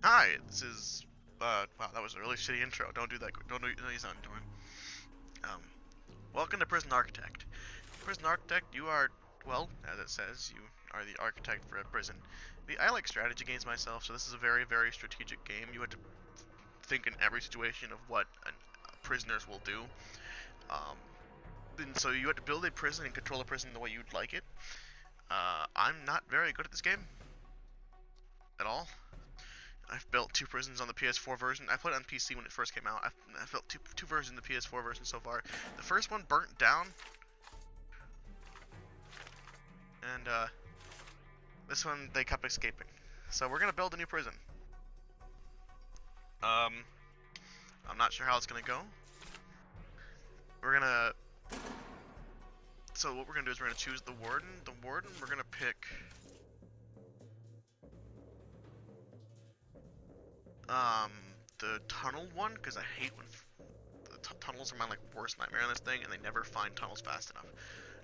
Hi, this is, wow, that was a really shitty intro. Don't do that. Don't do any sound doing. Um, Welcome to Prison Architect. Prison Architect, you are, well, as it says, you are the architect for a prison. I like strategy games myself, so this is a very, very strategic game. You have to think in every situation of what prisoners will do. Um, and so you have to build a prison and control a prison the way you'd like it. I'm not very good at this game at all. I've built 2 prisons on the PS4 version. I played it on PC when it first came out. I've built two versions of the PS4 version so far. The first one burnt down, and this one they kept escaping. So we're gonna build a new prison. Um, I'm not sure how it's gonna go. We're gonna. So what we're gonna do is we're gonna choose the warden. The warden we're gonna pick. Um, the tunnel one because I hate when tunnels are my like worst nightmare in this thing, and they never find tunnels fast enough.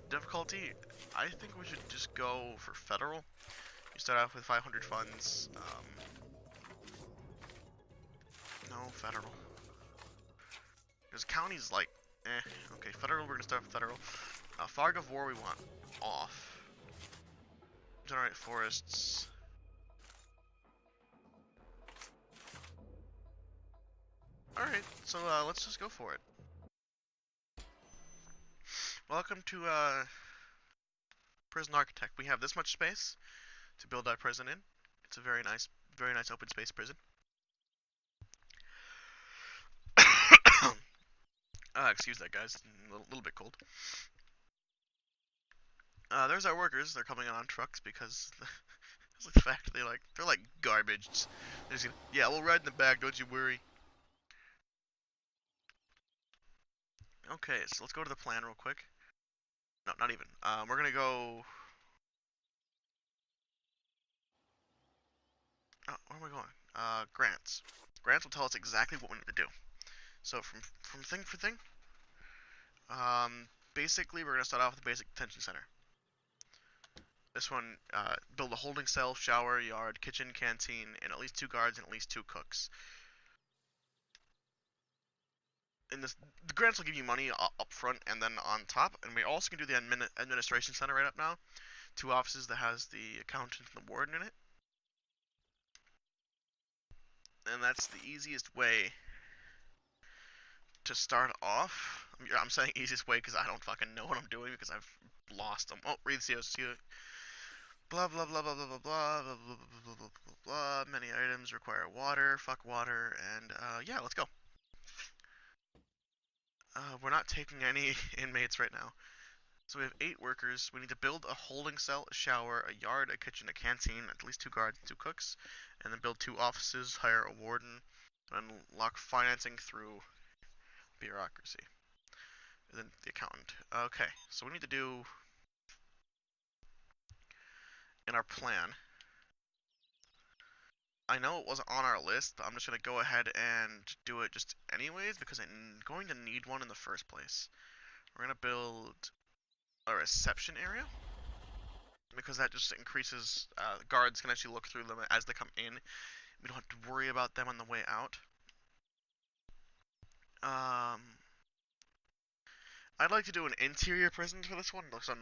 Difficulty, I think we should just go for federal. You start off with 500 funds. No, federal. Because county's like, eh. Okay, federal, we're gonna start with federal. Fog of War we want off. Generate forests. Alright, so let's just go for it. Welcome to Prison Architect. We have this much space to build our prison in. It's a very nice open space prison. Excuse that, guys. A little bit cold. There's our workers. They're coming on trucks because the fact they're like garbage. Yeah, we'll ride in the back. Don't you worry. Okay, so let's go to the plan real quick. No, not even. We're gonna go. Oh, where am I going? Grants. Grants will tell us exactly what we need to do. So from thing for thing. Basically we're gonna start off with the basic detention center. This one, build a holding cell, shower, yard, kitchen, canteen, and at least 2 guards and at least 2 cooks. In this, the grants will give you money up front and then on top, and we also can do the administration center right up now. 2 offices that has the accountant and the warden in it. And that's the easiest way to start off. I'm saying easiest way because I don't fucking know what I'm doing because I've lost them. Oh, read the COC. Blah blah blah blah blah blah blah blah blah blah blah blah blah. Many items require water. Fuck water. And yeah, let's go. We're not taking any inmates right now. So we have 8 workers. We need to build a holding cell, a shower, a yard, a kitchen, a canteen, at least 2 guards and 2 cooks, and then build 2 offices, hire a warden, and unlock financing through bureaucracy. And then the accountant. Okay, so we need to do in our plan. I know it wasn't on our list, but I'm just going to go ahead and do it just anyways because I'm going to need one in the first place. We're going to build a reception area because that just increases, guards can actually look through them as they come in. We don't have to worry about them on the way out. I'd like to do an interior prison for this one. So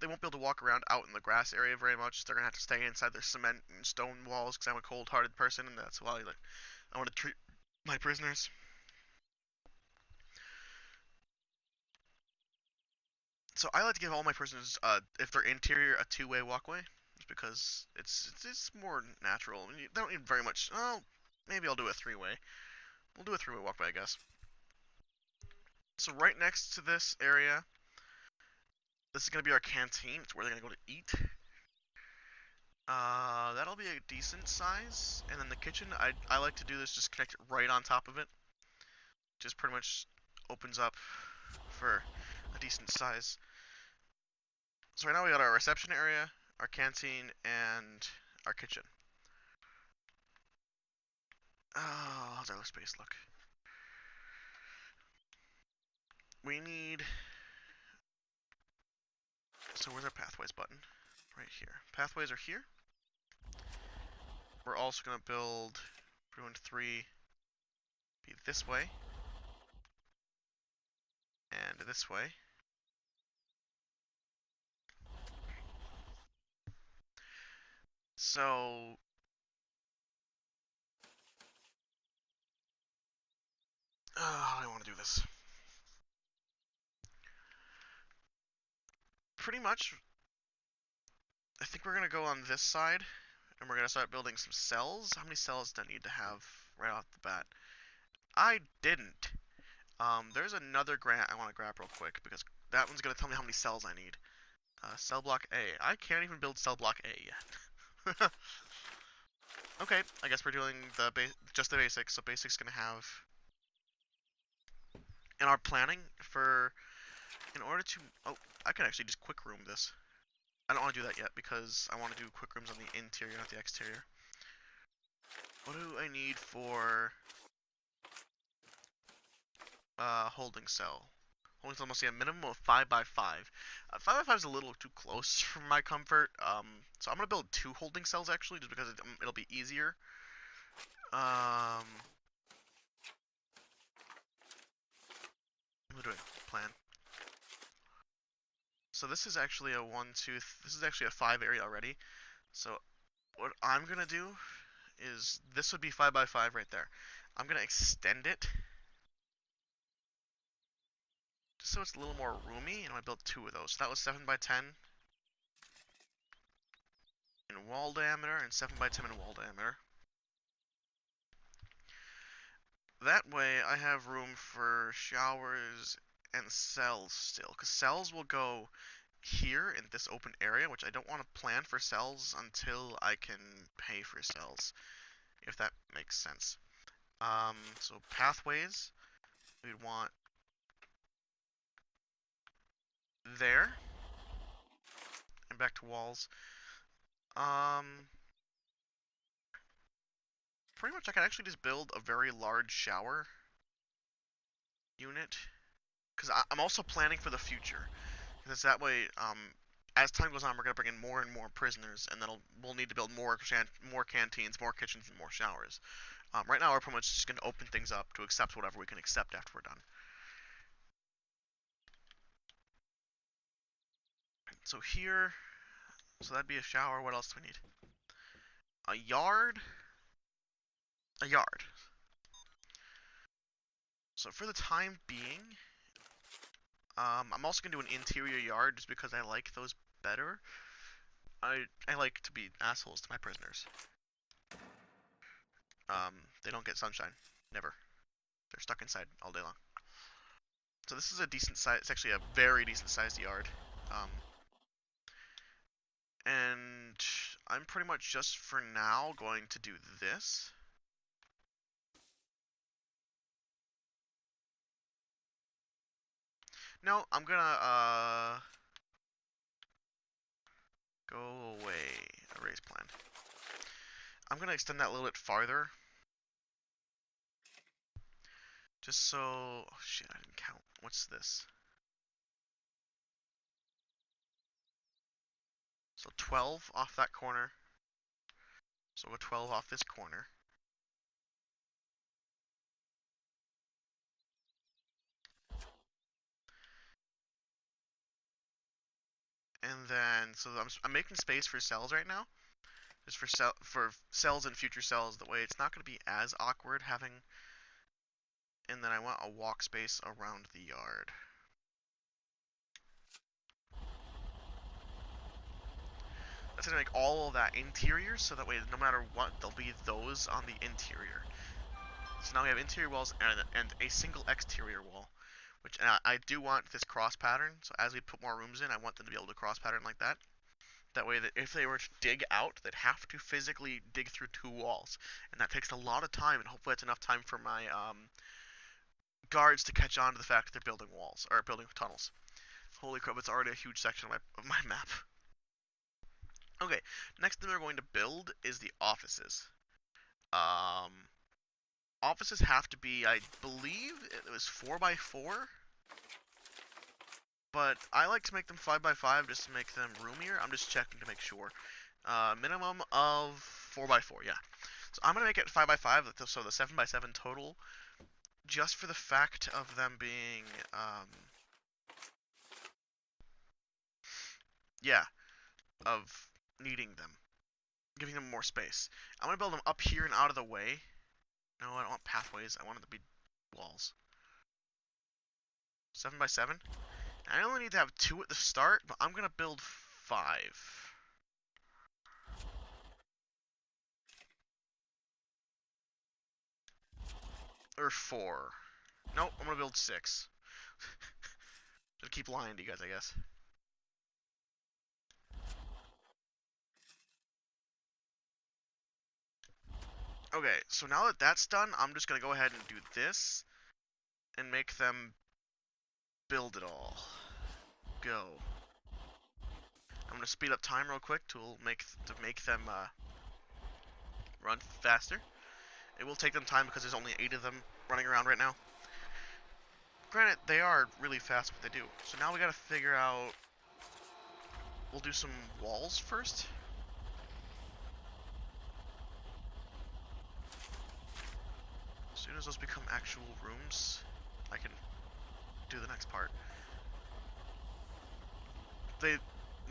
they won't be able to walk around out in the grass area very much. They're gonna have to stay inside their cement and stone walls because I'm a cold-hearted person, and that's why I want to treat my prisoners. So I like to give all my prisoners, if they're interior, a 2-way walkway, just because it's more natural. They don't need very much. Oh, maybe I'll do a 3-way. We'll do a 3-way walkway, I guess. So right next to this area, this is gonna be our canteen. It's where they're gonna go to eat. That'll be a decent size. And then the kitchen, I like to do this, just connect it right on top of it. Just pretty much opens up for a decent size. So right now we got our reception area, our canteen, and our kitchen. Oh, how's our space look? We need... So where's our pathways button? Right here. Pathways are here. We're also going to build Ruined 3 be this way. And this way. So how do I want to do this? Pretty much, I think we're going to go on this side, and we're going to start building some cells. How many cells do I need to have right off the bat? I didn't. There's another grant I want to grab real quick, because that one's going to tell me how many cells I need. Cell block A. I can't even build cell block A yet. Okay, I guess we're doing just the basics. So basics going to have... In our planning for... In order to... Oh, I can actually just quick room this. I don't want to do that yet because I want to do quick rooms on the interior, not the exterior. What do I need for holding cell? Holding cell must be a minimum of 5x5. 5x5 is a little too close for my comfort. So I'm gonna build 2 holding cells actually, just because it'll be easier. I'm gonna do a plan. So this is actually a 1, 2. This is actually a 5 area already. So what I'm gonna do is this would be 5x5 right there. I'm gonna extend it just so it's a little more roomy, and I built 2 of those. So that was 7x10 in wall diameter and 7x10 in wall diameter. That way I have room for showers and cells still, because cells will go here in this open area, which I don't want to plan for cells until I can pay for cells, if that makes sense. So pathways, we'd want there, and back to walls. Pretty much I can actually just build a very large shower unit, because I'm also planning for the future, because that way, as time goes on, we're gonna bring in more and more prisoners, and then we'll need to build more canteens, more kitchens, and more showers. Right now, we're pretty much just gonna open things up to accept whatever we can accept after we're done. So here, so that'd be a shower. What else do we need? A yard. A yard. So for the time being, I'm also gonna do an interior yard just because I like those better. I like to be assholes to my prisoners. They don't get sunshine. Never. They're stuck inside all day long. So this is a decent size. It's actually a very decent sized yard. And I'm pretty much just for now going to do this. No, I'm gonna go away. Erase plan. I'm gonna extend that a little bit farther. Just so... Oh shit, I didn't count. What's this? So 12 off that corner. So we'll go 12 off this corner. And then, so I'm making space for cells right now. Just for cells and future cells. That way it's not going to be as awkward having... And then I want a walk space around the yard. That's going to make all of that interior, so that way no matter what, there'll be those on the interior. So now we have interior walls and a single exterior wall. Which I do want this cross pattern, so as we put more rooms in, I want them to be able to cross pattern like that. That way that if they were to dig out, they'd have to physically dig through 2 walls. And that takes a lot of time, and hopefully that's enough time for my guards to catch on to the fact that they're building walls, or building tunnels. Holy crap, it's already a huge section of my map. Okay, next thing we're going to build is the offices. Offices have to be, I believe it was 4x4. But I like to make them 5x5 just to make them roomier. I'm just checking to make sure. Minimum of 4x4, yeah. So I'm gonna make it 5x5, so the 7x7 total, just for the fact of them being, yeah, of needing them, giving them more space. I'm gonna build them up here and out of the way. No, I don't want pathways. I want it to be walls. 7x7. I only need to have 2 at the start, but I'm gonna build 5. Or 4. Nope, I'm gonna build 6. Just keep lying to you guys, I guess. Okay, so now that that's done, I'm just gonna go ahead and do this and make them build it all. Go. I'm gonna speed up time real quick to make them run faster. It will take them time because there's only 8 of them running around right now. Granted, they are really fast what they do. So now we gotta figure out... We'll do some walls first. As soon as those become actual rooms, I can do the next part. They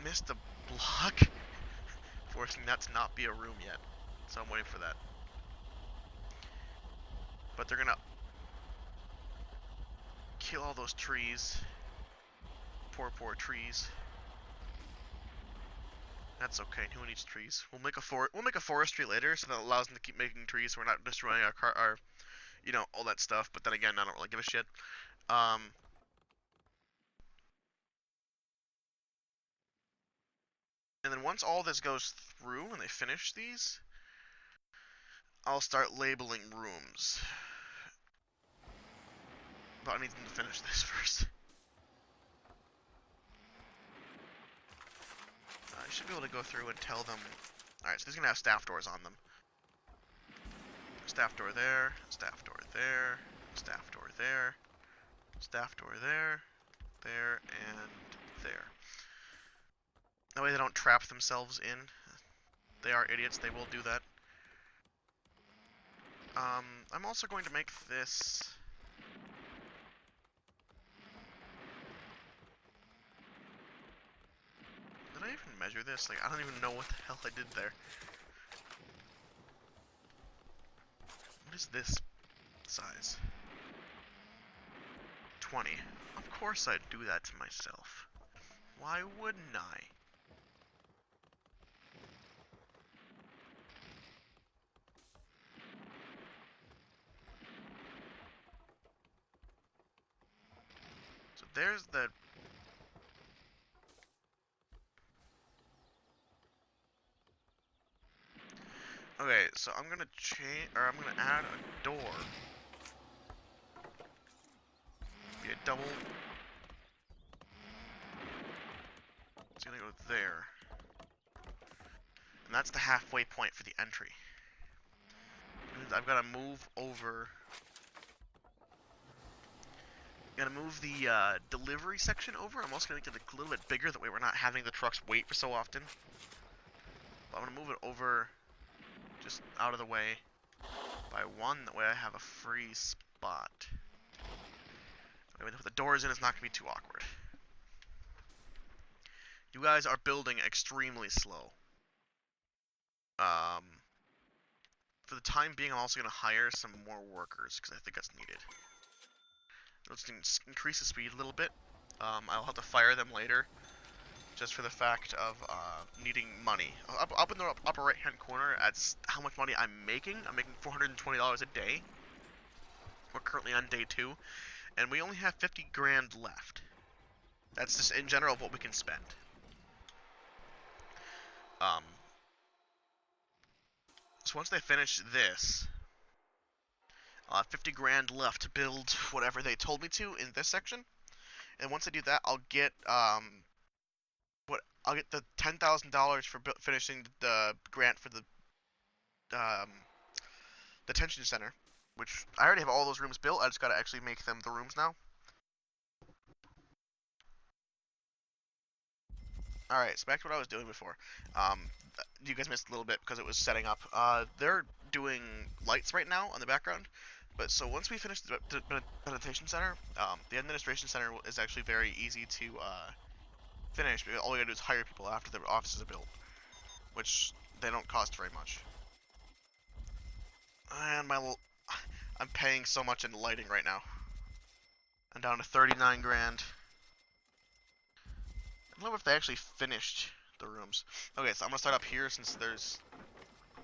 missed a block, forcing that to not be a room yet. So I'm waiting for that. But they're gonna kill all those trees. Poor trees. That's okay. Who needs trees? We'll make a forestry later, so that allows them to keep making trees. So we're not destroying our you know, all that stuff. But then again, I don't really give a shit. And then once all this goes through and they finish these, I'll start labeling rooms. But I need them to finish this first. I should be able to go through and tell them... Alright, so this is going to have staff doors on them. Staff door there, staff door there, staff door there, staff door there, there, and there. That way they don't trap themselves in. They are idiots, they will do that. I'm also going to make this... Did I even measure this? Like, I don't even know what the hell I did there. What is this size? 20. Of course I'd do that to myself. Why wouldn't I? So there's the... Okay, so I'm gonna change, or I'm gonna add a door. Be a double. It's gonna go there. And that's the halfway point for the entry. I've gotta move over. Gotta move the delivery section over. I'm also gonna make it a little bit bigger, that way we're not having the trucks wait for so often. But I'm gonna move it over just out of the way by 1, that way I have a free spot. With the doors in, it's not gonna be too awkward. You guys are building extremely slow. For the time being, I'm also gonna hire some more workers, because I think that's needed. Let's increase the speed a little bit. I'll have to fire them later, just for the fact of needing money. Up in the upper right-hand corner, that's how much money I'm making. I'm making $420 a day. We're currently on day 2, and we only have 50 grand left. That's just in general what we can spend. So once they finish this, I'll have 50 grand left to build whatever they told me to in this section. And once I do that, I'll get I'll get the $10,000 for finishing the grant for the detention center, which I already have all those rooms built. I just gotta actually make them the rooms now. Alright, so back to what I was doing before. You guys missed a little bit because it was setting up. They're doing lights right now on the background. But so once we finish the meditation center, the administration center is actually very easy to finish. All we gotta do is hire people after the offices are built, which they don't cost very much. And I'm paying so much in lighting right now. I'm down to 39 grand. I don't know if they actually finished the rooms. Okay, so I'm gonna start up here since there's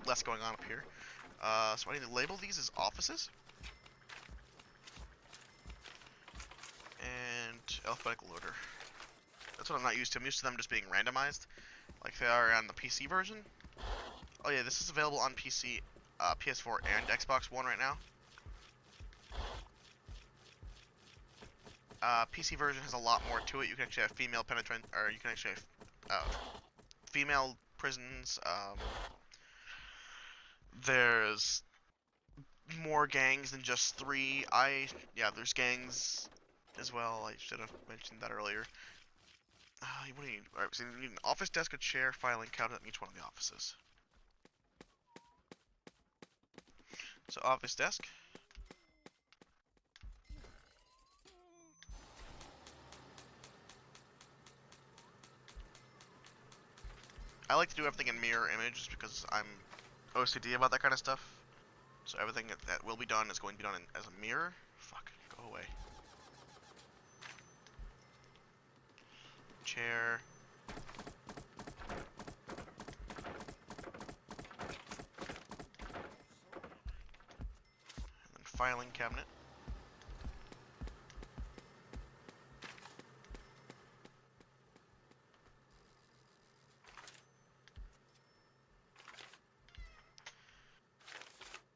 less going on up here. So I need to label these as offices. And alphabetical order. That's what I'm not used to. I'm used to them just being randomized, like they are on the PC version. Oh yeah, this is available on PC, PS4, and Xbox One right now. PC version has a lot more to it. You can actually have female penetrant, or you can actually have female prisons. There's more gangs than just 3. Yeah, there's gangs as well. I should have mentioned that earlier. What do you need? Alright, so you need an office desk, a chair, filing cabinet in each one of the offices. So office desk. I like to do everything in mirror image just because I'm OCD about that kind of stuff. So everything that will be done is going to be done as a mirror. Fuck, go away. Chair. And then filing cabinet.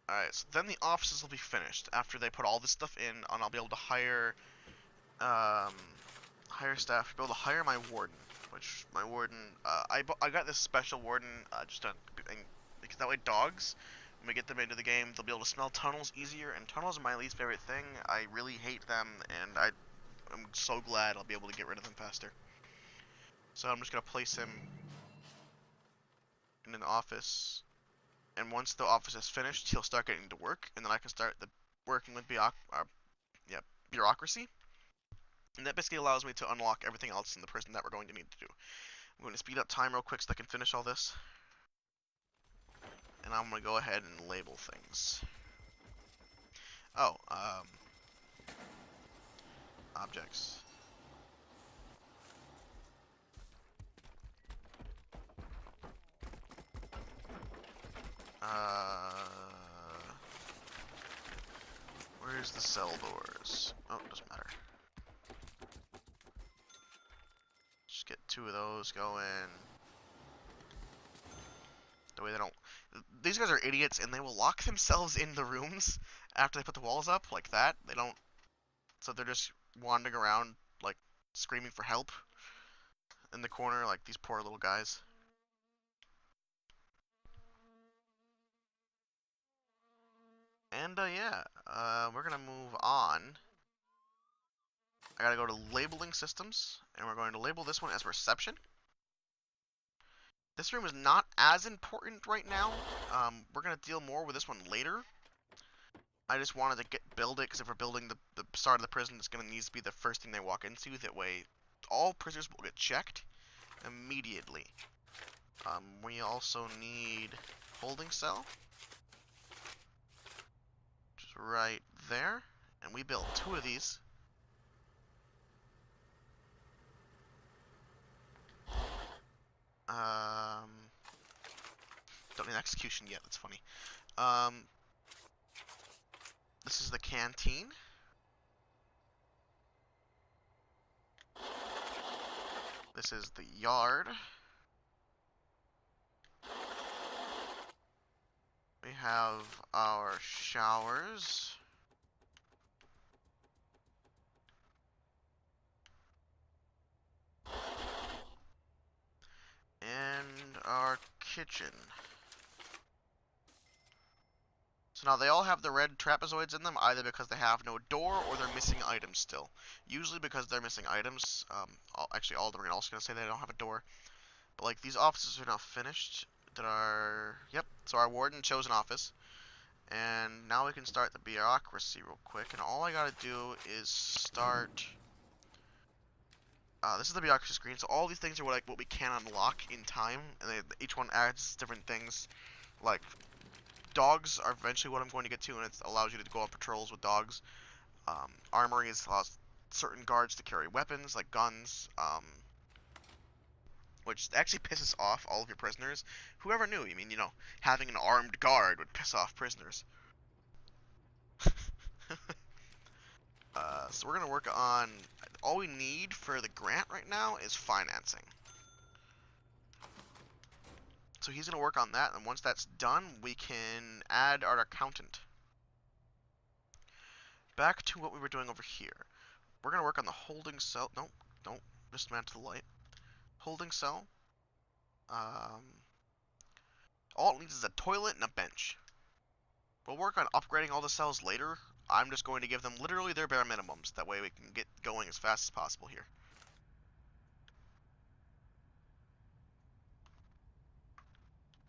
Alright, so then the offices will be finished after they put all this stuff in, and I'll be able to hire staff to be able to hire my warden, which my warden, I got this special warden because that way dogs, when we get them into the game, they'll be able to smell tunnels easier, and tunnels are my least favorite thing. I really hate them, and I'm so glad I'll be able to get rid of them faster. So I'm just going to place him in an office. And once the office is finished, he'll start getting to work, and then I can start working with bureaucracy. And that basically allows me to unlock everything else in the prison that we're going to need to do. I'm going to speed up time real quick so I can finish all this. And I'm going to go ahead and label things. Oh, objects. Where's the cell doors? Oh, doesn't matter. Just get 2 of those going. The way they don't... These guys are idiots, and they will lock themselves in the rooms after they put the walls up, like that. They don't... So they're just wandering around, like, screaming for help in the corner, like these poor little guys. And, yeah, we're gonna move on. I gotta go to labeling systems, and we're going to label this one as reception. This room is not as important right now. We're gonna deal more with this one later. I just wanted to build it, because if we're building the start of the prison, it's gonna need to be the first thing they walk into. That way, all prisoners will get checked immediately. We also need holding cell. Just right there. And we built 2 of these. Don't need execution yet, that's funny. This is the canteen. This is the yard. We have our showers. And our kitchen. So now they all have the red trapezoids in them, either because they have no door or they're missing items still. Usually because they're missing items. Actually, all of them are also going to say they don't have a door. But like these offices are now finished. Yep. So our warden chose an office. And now we can start the bureaucracy real quick. And all I gotta do is start. This is the bureaucracy screen. So all these things are what we can unlock in time, and each one adds different things. Like dogs are eventually what I'm going to get to, and it allows you to go on patrols with dogs. Armories allows certain guards to carry weapons like guns. Which actually pisses off all of your prisoners. Whoever knew? I mean, you know, having an armed guard would piss off prisoners. So we're gonna work on. All we need for the grant right now is financing. So he's gonna work on that, and once that's done, we can add our accountant. Back to what we were doing over here. We're gonna work on the holding cell. Nope, don't dismantle the light. Holding cell. All it needs is a toilet and a bench. We'll work on upgrading all the cells later. I'm just going to give them literally their bare minimums. That way we can get going as fast as possible here.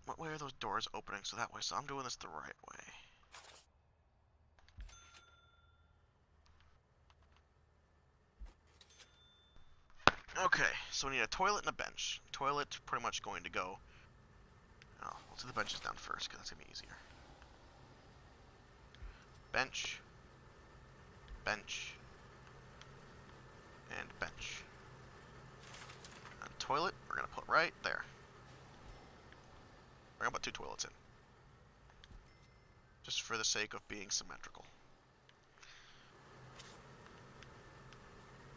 What way are those doors opening? So that way. So I'm doing this the right way. Okay, so we need a toilet and a bench. Toilet pretty much going to go. Oh, we'll do the benches down first because that's gonna be easier. Bench. Bench. And bench. And toilet, we're gonna put right there. We're gonna put 2 toilets in. Just for the sake of being symmetrical.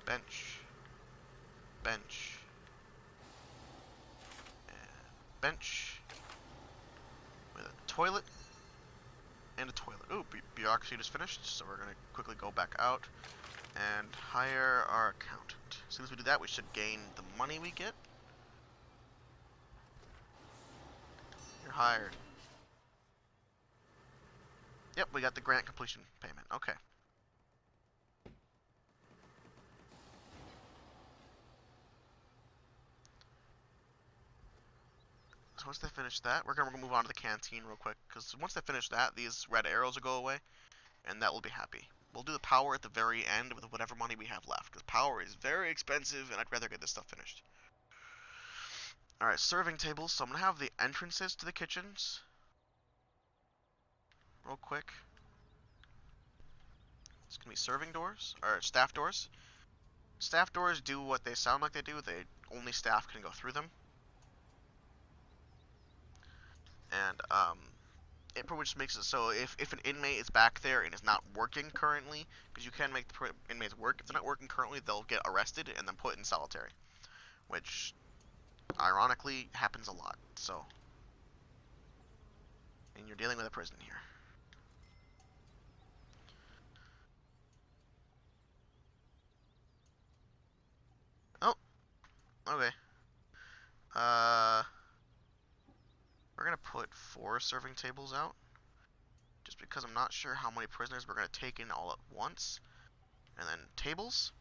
Bench. Bench. And bench. With a toilet. And a toilet. Ooh, bureaucracy just finished, so we're gonna quickly go back out and hire our accountant. As soon as we do that, we should gain the money we get. You're hired. Yep, we got the grant completion payment. Okay. So once they finish that, we're gonna move on to the canteen real quick, because once they finish that, these red arrows will go away, and that will be happy. We'll do the power at the very end with whatever money we have left, because power is very expensive, and I'd rather get this stuff finished. Alright, serving tables. So I'm going to have the entrances to the kitchens. Real quick. It's going to be serving doors, or staff doors. Staff doors do what they sound like they do. Only staff can go through them. And, it pretty much makes it so if an inmate is back there and is not working currently, because you can make the inmates work, if they're not working currently, they'll get arrested and then put in solitary, which ironically happens a lot. So, and you're dealing with a prison here. Oh, okay. We're gonna put 4 serving tables out, just because I'm not sure how many prisoners we're gonna take in all at once. And then tables.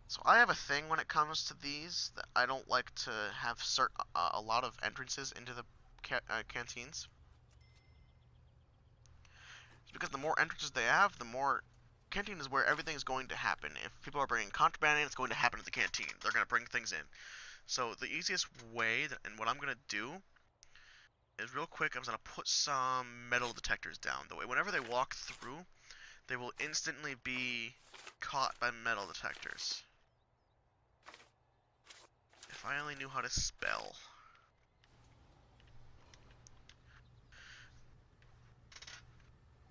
So I have a thing when it comes to these that I don't like to have a lot of entrances into the canteens. It's because the more entrances they have, the more canteen is where everything is going to happen. If people are bringing contraband in, it's going to happen at the canteen. They're going to bring things in. So the easiest way, and what I'm going to do, is real quick, I'm going to put some metal detectors down. The way whenever they walk through, they will instantly be caught by metal detectors. If I only knew how to spell.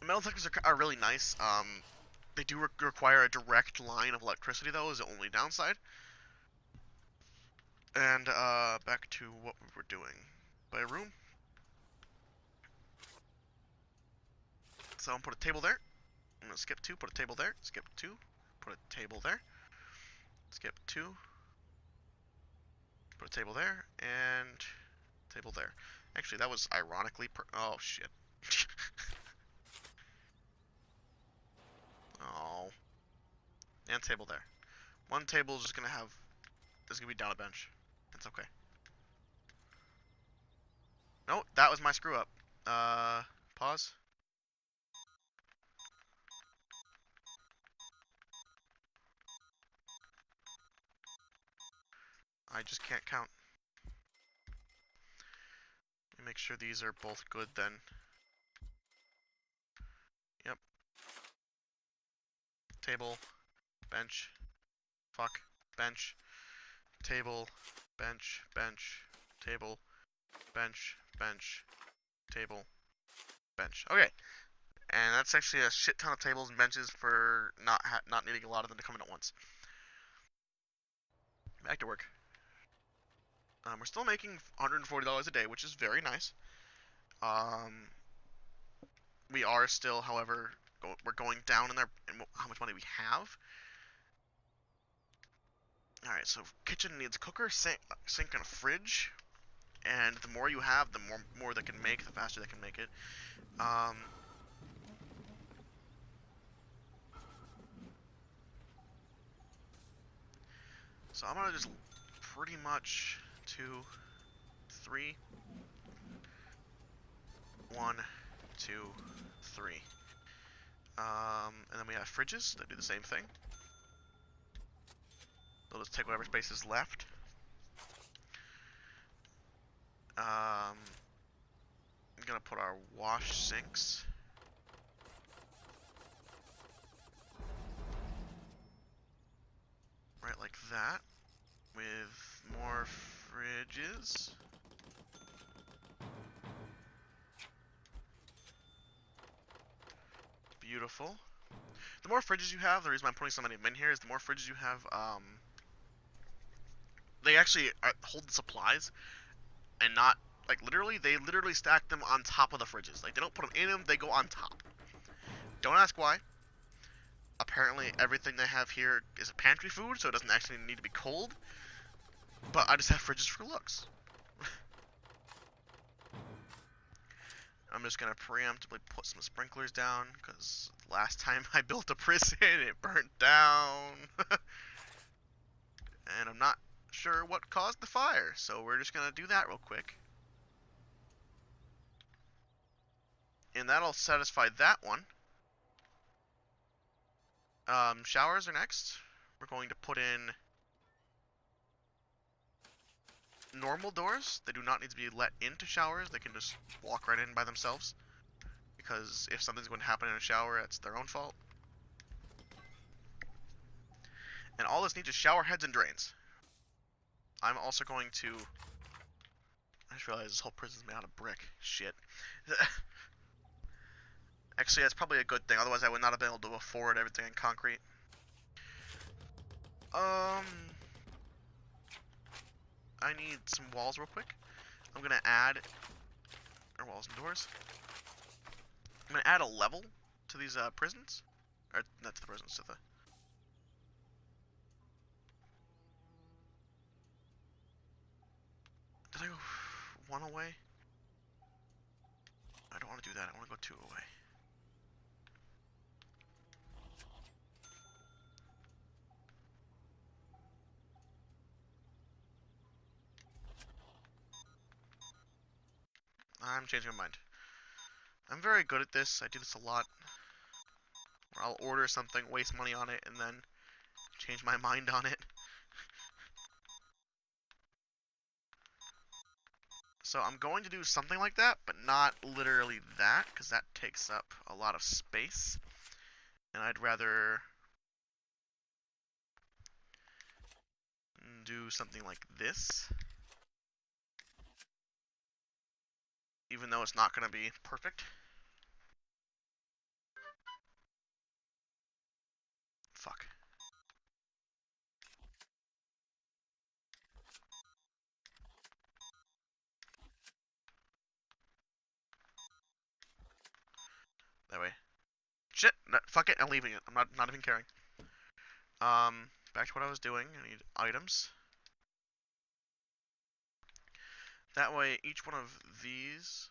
Metal detectors are really nice. They do require a direct line of electricity, though, is the only downside. And, back to what we were doing. By room. So I'm gonna put a table there. I'm gonna skip 2, put a table there. Skip 2, put a table there. Skip 2. Put a table there, and table there. Actually, that was ironically oh, shit. Oh. And table there. One table is just gonna have... This is gonna be down a bench. It's okay. No, that was my screw up. Pause. I just can't count. Let me make sure these are both good then. Yep. Table, bench, fuck, bench, table, bench, bench, table, bench, bench, table, bench. Okay. And that's actually a shit ton of tables and benches for not needing a lot of them to come in at once. Back to work. We're still making $140 a day, which is very nice. We are still, however, we're going down in how much money we have. All right, so kitchen needs a cooker, sink, and a fridge. And the more you have, the more they can make, the faster they can make it. So I'm gonna just pretty much 2, 3, 1, 2, 3. And then we have fridges that do the same thing. They'll just take whatever space is left. I'm gonna put our wash sinks. Right like that. With more fridges. Beautiful. The more fridges you have, the reason I'm putting so many of them in here is the more fridges you have, they actually hold the supplies and not, like, they literally stack them on top of the fridges. Like, they don't put them in them, they go on top. Don't ask why. Apparently, everything they have here is a pantry food, so it doesn't actually need to be cold. But I just have fridges for looks. I'm just gonna preemptively put some sprinklers down, because last time I built a prison, it burnt down. And I'm not sure what caused the fire, so we're just gonna do that real quick. And that'll satisfy that one. Showers are next. We're going to put in normal doors. They do not need to be let into showers. They can just walk right in by themselves. Because if something's going to happen in a shower, it's their own fault. And all this needs is shower heads and drains. I'm also going to... I just realized this whole prison's made out of brick. Shit. Actually, that's probably a good thing. Otherwise, I would not have been able to afford everything in concrete. I need some walls real quick. I'm gonna add our walls and doors. I'm gonna add a level to these prisons, or not to the prisons, to the. Did I go one away? I don't want to do that. I want to go 2 away. I'm changing my mind. I'm very good at this. I do this a lot. Where I'll order something, waste money on it, and then change my mind on it. So I'm going to do something like that, but not literally that, because that takes up a lot of space. And I'd rather do something like this. Even though it's not going to be perfect. Fuck. That way. Shit! No, fuck it, I'm leaving it. I'm not even caring. Back to what I was doing. I need items. That way, each one of these